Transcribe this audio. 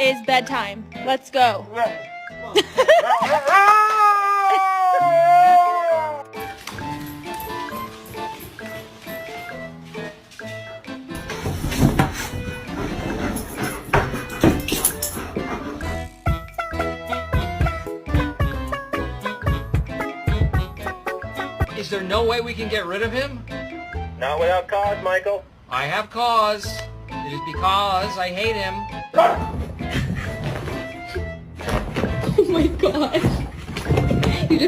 It's bedtime. Let's go. Is there no way we can get rid of him? Not without cause, Michael. I have cause. It is because I hate him. Oh my god. You just